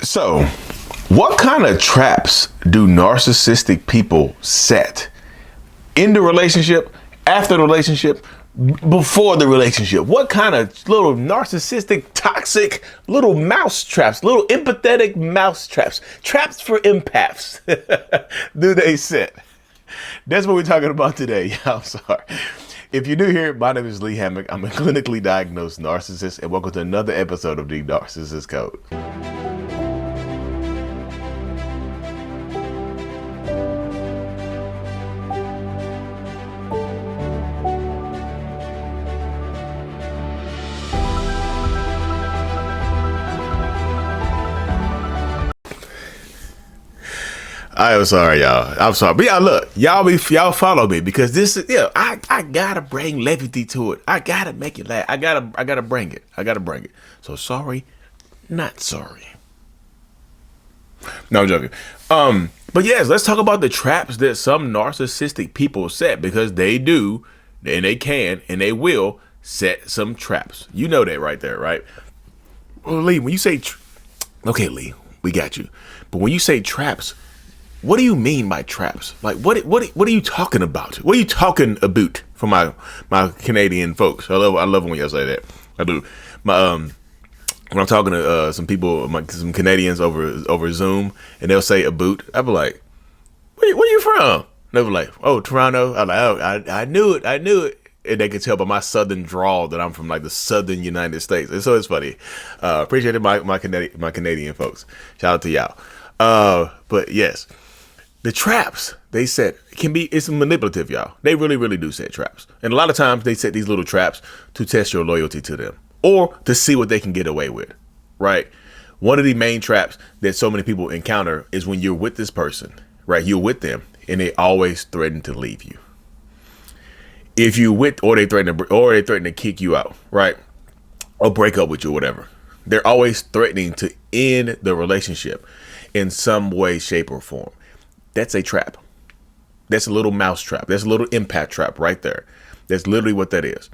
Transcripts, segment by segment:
So, what kind of traps do narcissistic people set in the relationship, after the relationship, before the relationship? What kind of little narcissistic, toxic, little mouse traps, little empathetic mouse traps, traps for empaths do they set? That's what we're talking about today. I'm sorry. If you're new here, my name is Lee Hammock. I'm a clinically diagnosed narcissist, and welcome to another episode of the Narcissist Code. I'm sorry, y'all. I'm sorry. But y'all, look, y'all follow me because this is, I gotta bring levity to it. I gotta make it laugh. I gotta bring it. So sorry, not sorry. No, I'm joking. But yes, let's talk about the traps that some narcissistic people set, because they do, and they can, and they will set some traps. You know that right there, right? Well, Lee, when you say, okay, Lee, we got you. But when you say traps, what do you mean by traps? Like, what are you talking about? What are you talking about for my Canadian folks? I love when y'all say that. I do. When I'm talking to some people, some Canadians over Zoom, and they'll say a boot, I'll be like, where you from? And they'll be like, oh, Toronto. I'm like, oh, I knew it. And they can tell by my southern drawl that I'm from like the southern United States. And so it's funny. Appreciate it, my Canadian folks. Shout out to y'all. But yes. The traps they set it's manipulative, y'all. They really, really do set traps. And a lot of times they set these little traps to test your loyalty to them or to see what they can get away with, right? One of the main traps that so many people encounter is when you're with this person, right? You're with them and they always threaten to leave you. If you or they threaten to kick you out, right? Or break up with you, whatever. They're always threatening to end the relationship in some way, shape, or form. That's a trap. That's a little mouse trap. That's a little impact trap right there. That's literally what that is.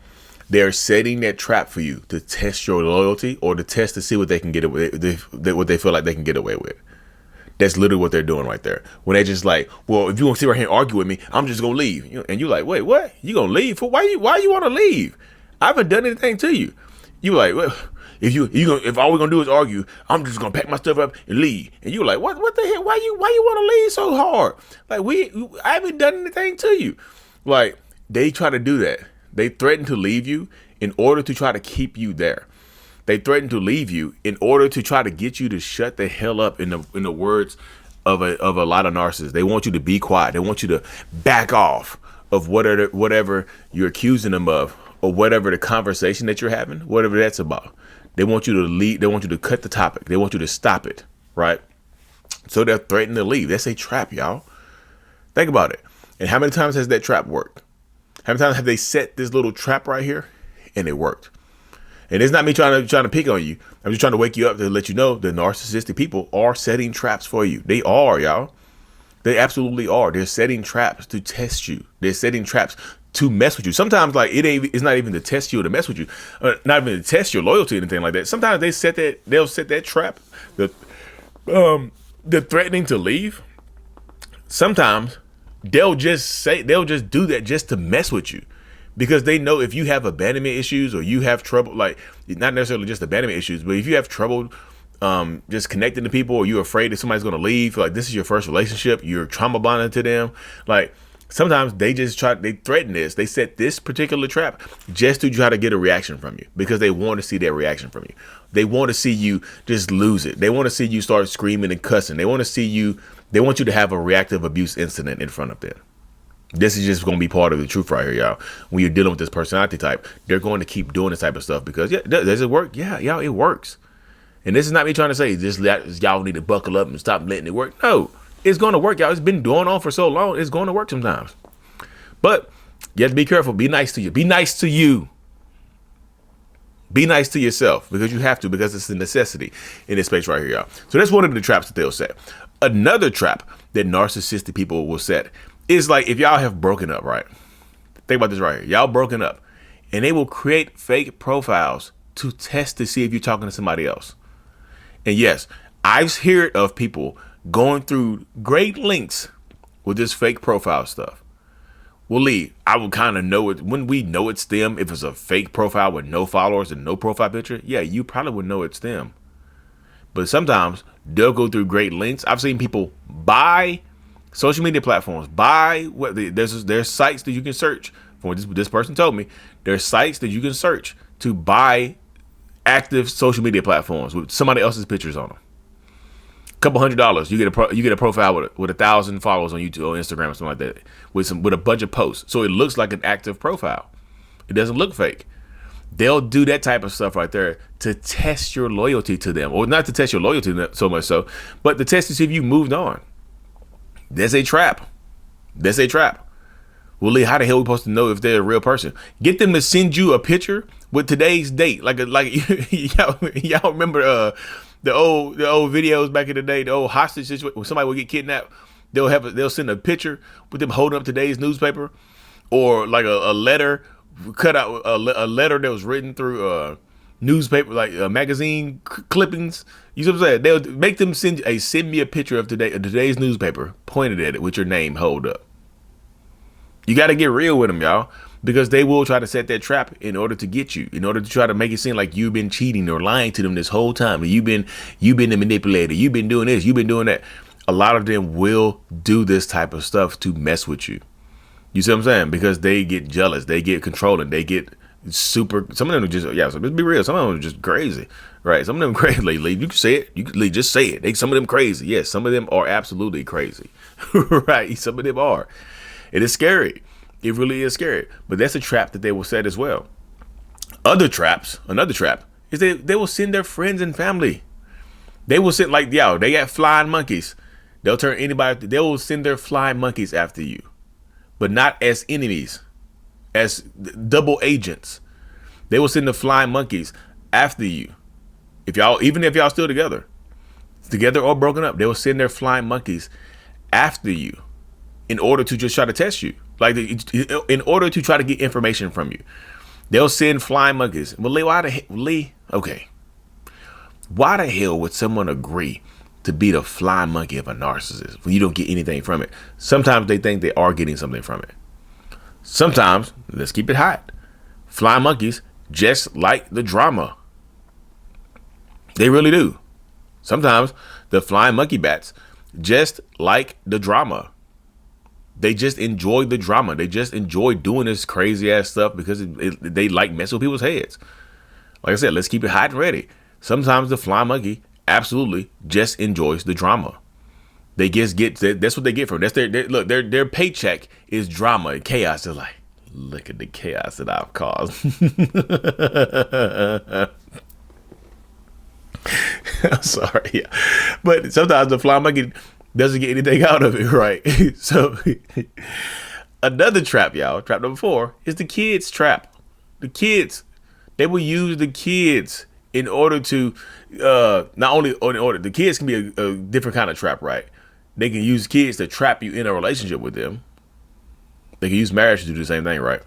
They're setting that trap for you to test your loyalty or to test to see what they can get away, what they feel like they can get away with. That's literally what they're doing right there. When they just like, well, if you want to sit right here and argue with me, I'm just gonna leave. And you're like, wait, what? You gonna leave? Why you want to leave? I haven't done anything to you. You like, well, if all we're gonna do is argue, I'm just gonna pack my stuff up and leave. And you're like, what the hell? Why you want to leave so hard? Like I haven't done anything to you. Like they try to do that. They threaten to leave you in order to try to keep you there. They threaten to leave you in order to try to get you to shut the hell up. In the words of a lot of narcissists, they want you to be quiet. They want you to back off of whatever you're accusing them of, or whatever the conversation that you're having, whatever that's about. They want you to leave. They want you to cut the topic. They want you to stop it, right? So they're threatening to leave. That's a trap, y'all. Think about it. And how many times has that trap worked? How many times have they set this little trap right here and it worked? And it's not me trying to pick on you. I'm just trying to wake you up to let you know that narcissistic people are setting traps for you. They are, y'all. They absolutely are. They're setting traps to test you. They're setting traps to mess with you. Sometimes, like it's not even to test you or to mess with you, not even to test your loyalty or anything like that. Sometimes they'll set that trap, the threatening to leave. Sometimes they'll just do that just to mess with you, because they know if you have abandonment issues or you have trouble, like not necessarily just abandonment issues, but if you have trouble just connecting to people, or you're afraid that somebody's going to leave, like this is your first relationship, you're trauma bonded to them, like. Sometimes they threaten this. They set this particular trap just to try to get a reaction from you, because they want to see that reaction from you. They want to see you just lose it. They want to see you start screaming and cussing. They want you to have a reactive abuse incident in front of them. This is just going to be part of the truth right here, y'all. When you're dealing with this personality type, they're going to keep doing this type of stuff because, does it work? Yeah, y'all, it works. And this is not me trying to say y'all need to buckle up and stop letting it work. No. It's going to work, y'all. It's been going on for so long. It's going to work sometimes. But you have to be careful. Be nice to you. Be nice to you. Be nice to yourself, because you have to, because it's a necessity in this space right here, y'all. So that's one of the traps that they'll set. Another trap that narcissistic people will set is like if y'all have broken up, right? Think about this right here. Y'all broken up, and they will create fake profiles to test to see if you're talking to somebody else. And yes, I've heard of people going through great lengths with this fake profile stuff. Well, Lee, I would kind of know it when we know it's them. If it's a fake profile with no followers and no profile picture, yeah, you probably would know it's them. But sometimes they'll go through great lengths. I've seen people buy social media platforms, buy what there's sites that you can search. From what this person told me, there's sites that you can search to buy active social media platforms with somebody else's pictures on them. Couple $100, you get a profile with 1,000 followers on YouTube or Instagram or something like that, with a bunch of posts, so it looks like an active profile. It doesn't look fake. They'll do that type of stuff right there to test your loyalty to them, or not to test your loyalty so much so, but to test to see if you moved on. That's a trap. That's a trap. Well, Lee, how the hell are we supposed to know if they're a real person? Get them to send you a picture with today's date, like y'all remember the old videos back in the day, the old hostage situation when somebody would get kidnapped. They'll send a picture with them holding up today's newspaper, or like a letter cut out, a letter that was written through newspaper, like magazine clippings. You see what I'm saying? They'll make them send me a picture of today's newspaper, pointed at it with your name hold up. You got to get real with them, y'all, because they will try to set that trap in order to get you, in order to try to make it seem like you've been cheating or lying to them this whole time. You've been the manipulator. You've been doing this. You've been doing that. A lot of them will do this type of stuff to mess with you. You see what I'm saying? Because they get jealous. They get controlling. They get super. Some of them are just, so let's be real. Some of them are just crazy, right? Some of them crazy. You can say it. You can just say it. Some of them crazy. Yes, some of them are absolutely crazy, right? Some of them are. It is scary. It really is scary. But that's a trap that they will set as well. Another trap is they will send their friends and family. They will send, like, they got flying monkeys. They'll turn anybody. They will send their flying monkeys after you, but not as enemies, as double agents. They will send the flying monkeys after you. Even if y'all still together or broken up, they will send their flying monkeys after you in order to just try to test you, like in order to try to get information from you. They'll send flying monkeys. Well, okay. Why the hell would someone agree to be the flying monkey of a narcissist when you don't get anything from it? Sometimes they think they are getting something from it. Sometimes, let's keep it hot, flying monkeys just like the drama. They really do. Sometimes the flying monkey bats just like the drama. They just enjoy the drama. They just enjoy doing this crazy ass stuff because they like messing with people's heads. Like I said, let's keep it hot and ready. Sometimes the flying monkey absolutely just enjoys the drama. They just that's what they get from it. That's their paycheck is drama and chaos. They're like, look at the chaos that I've caused. I'm sorry, yeah. But sometimes the flying monkey doesn't get anything out of it, right? So another trap, y'all, trap number 4 is the kids trap. The kids, they will use the kids in order to the kids can be a different kind of trap, right? They can use kids to trap you in a relationship with them. They can use marriage to do the same thing, right?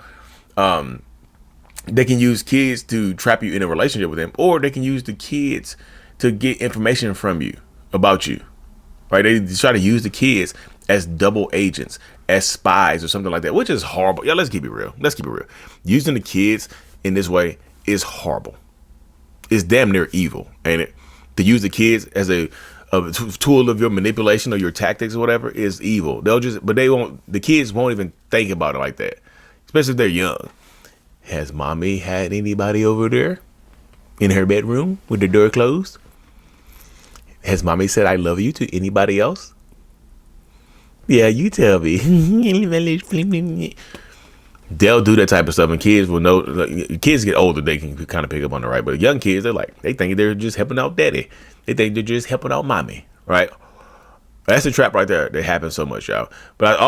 They can use kids to trap you in a relationship with them, or they can use the kids to get information from you about you, right? They try to use the kids as double agents, as spies or something like that, which is horrible. Yeah, let's keep it real. Using the kids in this way is horrible. It's damn near evil, ain't it? To use the kids as a tool of your manipulation or your tactics or whatever is evil. The kids won't even think about it like that, especially if they're young. Has mommy had anybody over there in her bedroom with the door closed? Has mommy said I love you to anybody else? Yeah, you tell me. They'll do that type of stuff, and kids will know. Kids get older, they can kind of pick up on it, right? But young kids, they think they're just helping out daddy. They think they're just helping out mommy, right? That's the trap right there. That happens so much, y'all. But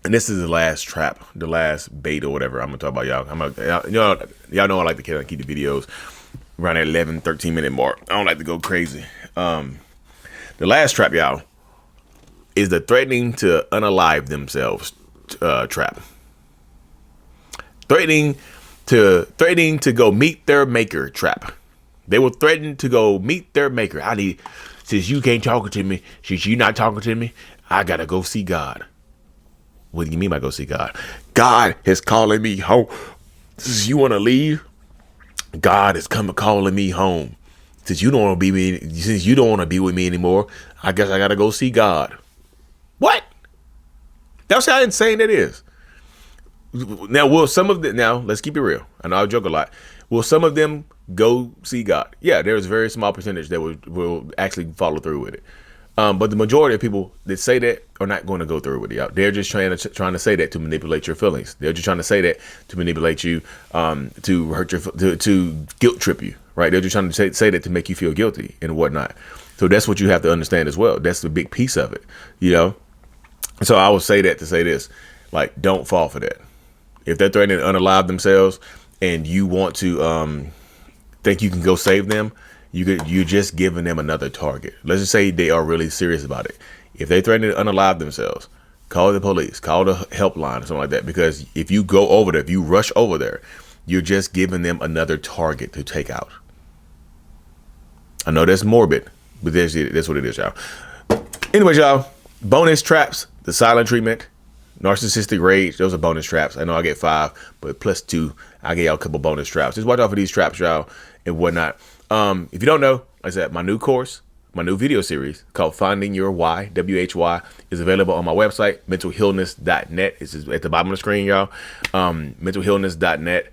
and this is the last trap, the last bait or whatever I'm gonna talk about, y'all. Y'all know I like to keep the videos around that 11, 13 minute mark. I don't like to go crazy. The last trap, y'all, is the threatening to unalive themselves trap. Threatening to go meet their maker trap. They will threaten to go meet their maker. Since you can't talk to me, since you not talking to me, I gotta go see God. What do you mean by go see God? God is calling me home. Since you want to leave, God is calling me home. Since you don't want to be with me anymore, I guess I gotta go see God. What? That's how insane that is. Now, let's keep it real. I know I joke a lot. Will some of them go see God? Yeah, there's a very small percentage that will actually follow through with it. But the majority of people that say that are not going to go through with it. They're just trying to say that to manipulate your feelings. They're just trying to say that to manipulate you, to hurt to guilt trip you, right? They're just trying to say that to make you feel guilty and whatnot. So that's what you have to understand as well. That's the big piece of it, So I would say that to say this, like, don't fall for that. If they're threatening to unalive themselves and you want to think you can go save them, you're just giving them another target. Let's just say they are really serious about it. If they threaten to unalive themselves, call the police, call the helpline or something like that. Because if you go over there, if you rush over there, you're just giving them another target to take out. I know that's morbid, but that's what it is, y'all. Anyways, y'all, bonus traps, the silent treatment, narcissistic rage, those are bonus traps. I know I get 5, but plus 2, I get y'all a couple bonus traps. Just watch out for these traps, y'all, and whatnot. If you don't know, like I said, my new course, my new video series called Finding Your Why, WHY, is available on my website, mentalhealness.net. It's at the bottom of the screen, y'all. Mentalhealness.net.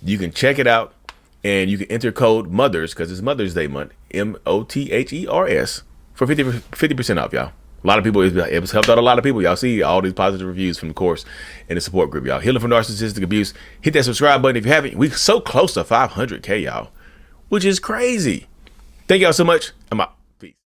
You can check it out, and you can enter code MOTHERS, because it's Mother's Day month, MOTHERS, for 50% off, y'all. A lot of people, it was helped out a lot of people. Y'all see all these positive reviews from the course and the support group, y'all. Healing from Narcissistic Abuse. Hit that subscribe button if you haven't. We're so close to 500K, y'all, which is crazy. Thank y'all so much. I'm out.